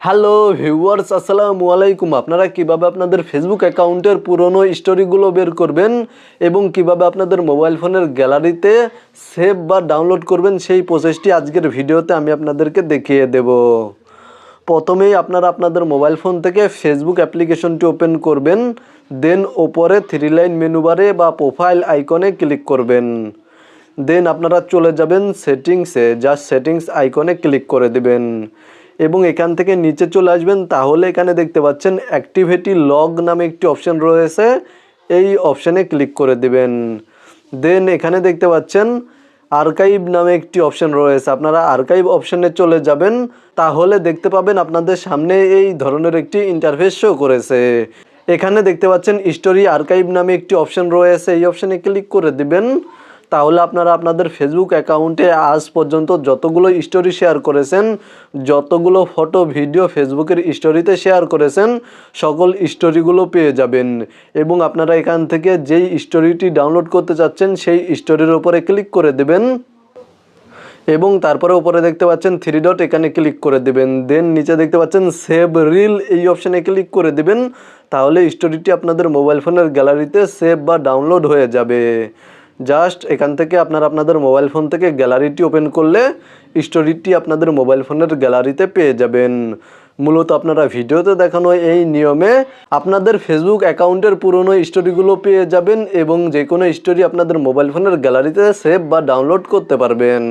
Hello viewers, আসসালামু আলাইকুম। আপনারা কিভাবে আপনাদের ফেসবুক অ্যাকাউন্টের পুরনো স্টোরিগুলো বের করবেন এবং কিভাবে আপনাদের মোবাইল ফোনের গ্যালারিতে সেভ বা ডাউনলোড করবেন সেই প্রসেসটি আজকের ভিডিওতে আমি আপনাদেরকে দেখিয়ে দেব। প্রথমেই আপনারা আপনাদের মোবাইল ফোন থেকে ফেসবুক অ্যাপ্লিকেশনটি ওপেন করবেন, দেন ওপরে থ্রি লাইন মেনু বারে বা প্রোফাইল আইকনে ক্লিক করবেন। দেন আপনারা চলে যাবেন সেটিংসে, জাস্ট সেটিংস আইকনে ক্লিক করে দেবেন এবং এখান থেকে নিচে চলে আসবেন। তাহলে এখানে দেখতে পাচ্ছেন অ্যাক্টিভিটি লগ নামে একটি অপশান রয়েছে, এই অপশানে ক্লিক করে দেবেন। দেন এখানে দেখতে পাচ্ছেন আর্কাইভ নামে একটি অপশান রয়েছে, আপনারা আর্কাইভ অপশানে চলে যাবেন। তাহলে দেখতে পাবেন আপনাদের সামনে এই ধরনের একটি ইন্টারফেস শো করেছে। এখানে দেখতে পাচ্ছেন স্টোরি আর্কাইভ নামে একটি অপশান রয়েছে, এই অপশানে ক্লিক করে দিবেন। তাহলে আপনারা আপনাদের ফেসবুক অ্যাকাউন্টে আজ পর্যন্ত যতগুলো স্টোরি শেয়ার করেছেন, যতগুলো ফটো ভিডিও ফেসবুকের স্টোরিতে শেয়ার করেছেন, সকল স্টোরিগুলো পেয়ে যাবেন। এবং আপনারা এখান থেকে যেই স্টোরিটি ডাউনলোড করতে চাচ্ছেন সেই স্টোরির উপরে ক্লিক করে দেবেন এবং তারপরে উপরে দেখতে পাচ্ছেন থ্রি ডট, এখানে ক্লিক করে দেবেন। দেন নিচে দেখতে পাচ্ছেন সেভ রিল, এই অপশানে ক্লিক করে দেবেন। তাহলে স্টোরিটি আপনাদের মোবাইল ফোনের গ্যালারিতে সেভ বা ডাউনলোড হয়ে যাবে। জাস্ট এখান থেকে আপনারা আপনাদের মোবাইল ফোন থেকে গ্যালারিটি ওপেন করলে স্টোরিটি আপনাদের মোবাইল ফোনের গ্যালারিতে পেয়ে যাবেন। মূলত আপনারা ভিডিওতে দেখানো এই নিয়মে আপনাদের ফেসবুক অ্যাকাউন্টের পুরনো স্টোরিগুলো পেয়ে যাবেন এবং যে কোনো স্টোরি আপনাদের মোবাইল ফোনের গ্যালারিতে সেভ বা ডাউনলোড করতে পারবেন।